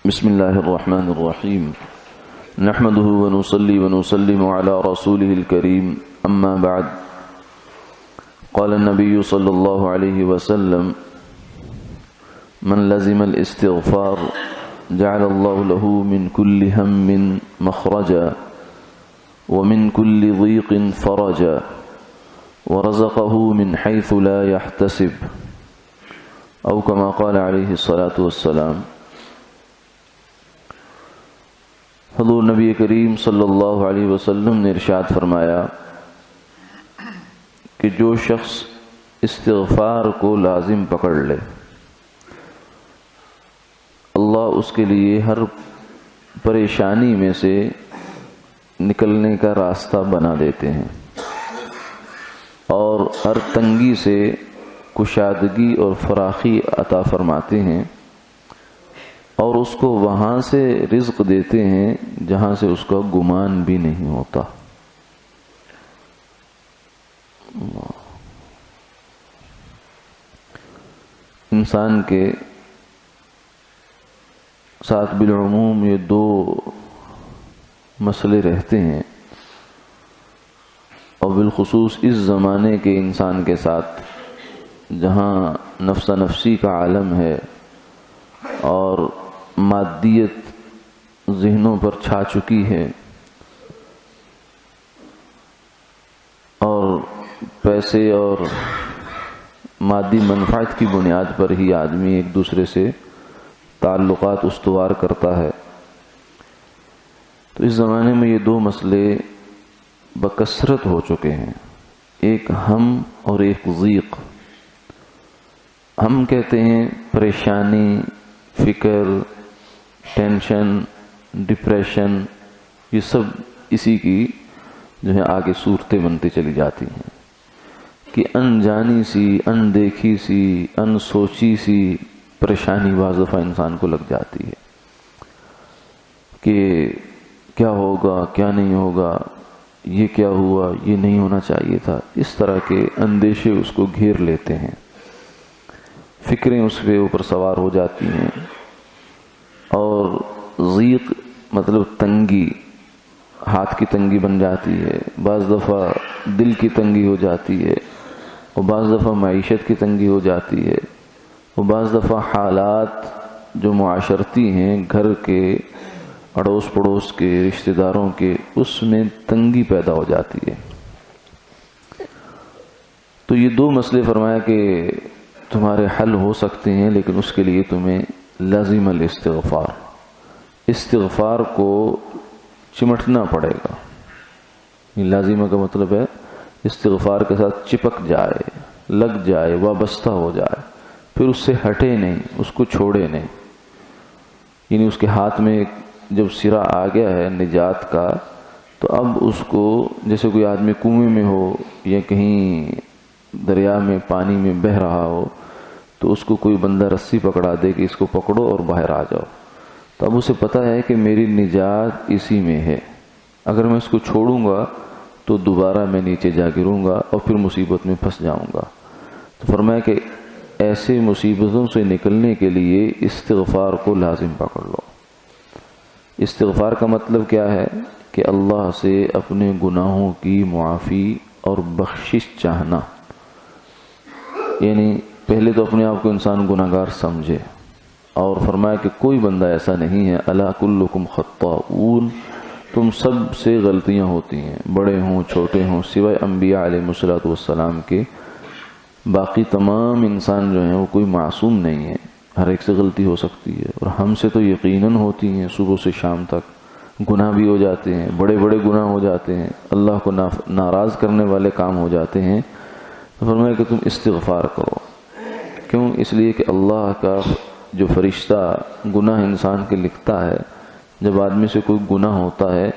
بسم الله الرحمن الرحيم نحمده ونصلي ونسلم على رسوله الكريم أما بعد قال النبي صلى الله عليه وسلم من لزم الاستغفار جعل الله له من كل هم مخرجا ومن كل ضيق فرجا ورزقه من حيث لا يحتسب أو كما قال عليه الصلاة والسلام۔ حضور نبی کریم صلی اللہ علیہ وسلم نے ارشاد فرمایا کہ جو شخص استغفار کو لازم پکڑ لے اللہ اس کے لیے ہر پریشانی میں سے نکلنے کا راستہ بنا دیتے ہیں اور ہر تنگی سے کشادگی اور فراخی عطا فرماتے ہیں اور اس کو وہاں سے رزق دیتے ہیں جہاں سے اس کا گمان بھی نہیں ہوتا۔ انسان کے ساتھ بالعموم یہ دو مسئلے رہتے ہیں اور بالخصوص اس زمانے کے انسان کے ساتھ جہاں نفس نفسی کا عالم ہے اور مادیت ذہنوں پر چھا چکی ہے اور پیسے اور مادی منفعت کی بنیاد پر ہی آدمی ایک دوسرے سے تعلقات استوار کرتا ہے۔ تو اس زمانے میں یہ دو مسئلے بکثرت ہو چکے ہیں، ایک ہم اور ایک ضیق۔ ہم کہتے ہیں پریشانی، فکر، ٹینشن، ڈپریشن، یہ سب اسی کی جو ہے آگے صورتیں بنتی چلی جاتی ہیں کہ انجانی سی، اندیکھی سی، انسوچی سی پریشانی بعض دفعہ انسان کو لگ جاتی ہے کہ کیا ہوگا، کیا نہیں ہوگا، یہ کیا ہوا، یہ نہیں ہونا چاہیے تھا۔ اس طرح کے اندیشے اس کو گھیر لیتے ہیں، فکریں اس کے اوپر سوار ہو جاتی ہیں اور ضیق مطلب تنگی، ہاتھ کی تنگی بن جاتی ہے، بعض دفعہ دل کی تنگی ہو جاتی ہے اور بعض دفعہ معیشت کی تنگی ہو جاتی ہے اور بعض دفعہ حالات جو معاشرتی ہیں، گھر کے، اڑوس پڑوس کے، رشتہ داروں کے، اس میں تنگی پیدا ہو جاتی ہے۔ تو یہ دو مسئلے فرمایا کہ تمہارے حل ہو سکتے ہیں، لیکن اس کے لیے تمہیں لازم الاستغفار، استغفار کو چمٹنا پڑے گا۔ یہ لازمہ کا مطلب ہے استغفار کے ساتھ چپک جائے، لگ جائے، وابستہ ہو جائے، پھر اس سے ہٹے نہیں، اس کو چھوڑے نہیں۔ یعنی اس کے ہاتھ میں جب سرا آ گیا ہے نجات کا، تو اب اس کو جیسے کوئی آدمی کنویں میں ہو یا کہیں دریا میں پانی میں بہہ رہا ہو تو اس کو کوئی بندہ رسی پکڑا دے کہ اس کو پکڑو اور باہر آ جاؤ، تو اب اسے پتہ ہے کہ میری نجات اسی میں ہے، اگر میں اس کو چھوڑوں گا تو دوبارہ میں نیچے جا گروں گا اور پھر مصیبت میں پھنس جاؤں گا۔ تو فرمایا کہ ایسے مصیبتوں سے نکلنے کے لیے استغفار کو لازم پکڑ لو۔ استغفار کا مطلب کیا ہے کہ اللہ سے اپنے گناہوں کی معافی اور بخشش چاہنا، یعنی پہلے تو اپنے آپ کو انسان گناہگار سمجھے اور فرمایا کہ کوئی بندہ ایسا نہیں ہے، الا کلکم خطاؤون، تم سب سے غلطیاں ہوتی ہیں، بڑے ہوں چھوٹے ہوں، سوائے انبیاء علیہ الصلوۃ والسلام کے باقی تمام انسان جو ہیں وہ کوئی معصوم نہیں ہے، ہر ایک سے غلطی ہو سکتی ہے اور ہم سے تو یقیناً ہوتی ہیں، صبح سے شام تک گناہ بھی ہو جاتے ہیں، بڑے بڑے گناہ ہو جاتے ہیں، اللہ کو ناراض کرنے والے کام ہو جاتے ہیں۔ تو فرمایا کہ تم استغفار کرو۔ کیوں؟ اس لیے کہ اللہ کا جو فرشتہ گناہ انسان کے لکھتا ہے، جب آدمی سے کوئی گناہ ہوتا ہے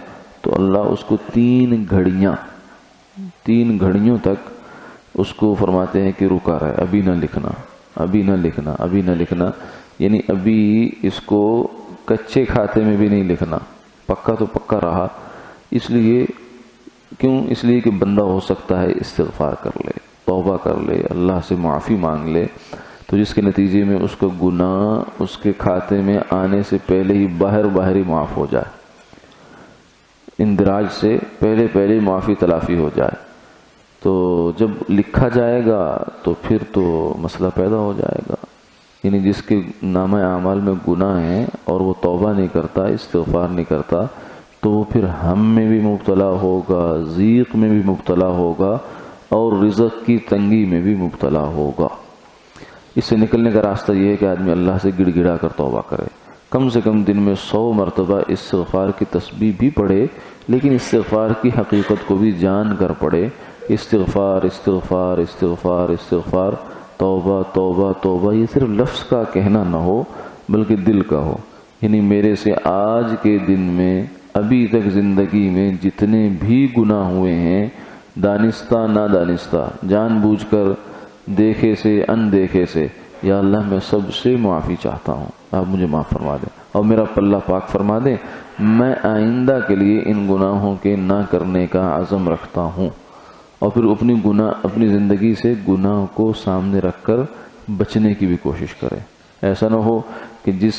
تو اللہ اس کو 3 گھڑیوں تک اس کو فرماتے ہیں کہ رکا رہے، ابھی نہ لکھنا، ابھی نہ لکھنا، ابھی نہ لکھنا، یعنی ابھی اس کو کچے کھاتے میں بھی نہیں لکھنا، پکا تو پکا رہا۔ اس لیے کیوں؟ اس لیے کہ بندہ ہو سکتا ہے استغفار کر لے، توبہ کر لے، اللہ سے معافی مانگ لے، تو جس کے نتیجے میں اس کا گناہ اس کے کھاتے میں آنے سے پہلے ہی باہر ہی معاف ہو جائے، اندراج سے پہلے معافی تلافی ہو جائے، تو جب لکھا جائے گا تو پھر تو مسئلہ پیدا ہو جائے گا. یعنی جس کے نامہ اعمال میں گناہ ہیں اور وہ توبہ نہیں کرتا، استغفار نہیں کرتا، تو وہ پھر ہم میں بھی مبتلا ہوگا، ضیق میں بھی مبتلا ہوگا، اور رزق کی تنگی میں بھی مبتلا ہوگا. اس سے نکلنے کا راستہ یہ ہے کہ آدمی اللہ سے گڑ گڑا کر توبہ کرے، کم سے کم دن میں 100 مرتبہ استغفار کی تسبیح بھی پڑھے، لیکن استغفار کی حقیقت کو بھی جان کر پڑھے. استغفار استغفار استغفار استغفار، توبہ توبہ توبہ، یہ صرف لفظ کا کہنا نہ ہو بلکہ دل کا ہو. یعنی میرے سے آج کے دن میں ابھی تک زندگی میں جتنے بھی گناہ ہوئے ہیں، دانستہ نادانستہ، جان بوجھ کر، دیکھے سے اندیکھے سے، یا اللہ میں سب سے معافی چاہتا ہوں، آپ مجھے معاف فرما دیں اور میرا پلہ پاک فرما دیں. میں آئندہ کے لیے ان گناہوں کے نہ کرنے کا عزم رکھتا ہوں. اور پھر اپنی زندگی سے گناہ کو سامنے رکھ کر بچنے کی بھی کوشش کرے. ایسا نہ ہو کہ جس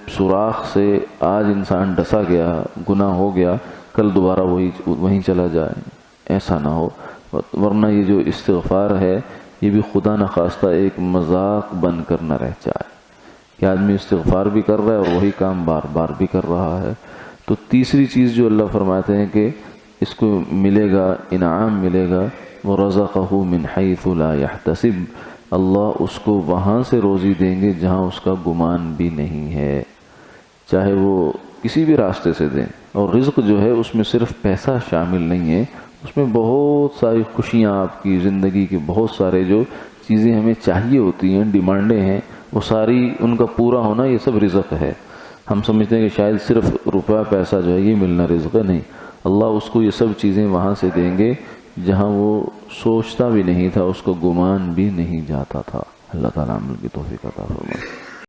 سوراخ سے آج انسان ڈسا گیا، گناہ ہو گیا، کل دوبارہ وہیں چلا جائے. ایسا نہ ہو، ورنہ یہ جو استغفار ہے یہ بھی خدا نخواستہ ایک مذاق بن کر نہ رہ جائے کہ آدمی استغفار بھی کر رہا ہے اور وہی کام بار بار بھی کر رہا ہے. تو تیسری چیز جو اللہ فرماتے ہیں کہ اس کو ملے گا، انعام ملے گا، وَرَزَقَهُ مِنْ حَيْثُ لَا يَحْتَسِبُ، اللہ اس کو وہاں سے روزی دیں گے جہاں اس کا گمان بھی نہیں ہے، چاہے وہ کسی بھی راستے سے دیں. اور رزق جو ہے اس میں صرف پیسہ شامل نہیں ہے، اس میں بہت ساری خوشیاں، آپ کی زندگی کے بہت سارے جو چیزیں ہمیں چاہیے ہوتی ہیں، ڈیمانڈیں ہیں، وہ ساری ان کا پورا ہونا یہ سب رزق ہے. ہم سمجھتے ہیں کہ شاید صرف روپیہ پیسہ جو ہے یہ ملنا رزق ہے، نہیں. اللہ اس کو یہ سب چیزیں وہاں سے دیں گے جہاں وہ سوچتا بھی نہیں تھا، اس کو گمان بھی نہیں جاتا تھا. اللہ تعالیٰ عمل کی توفیق عطا فرمائے.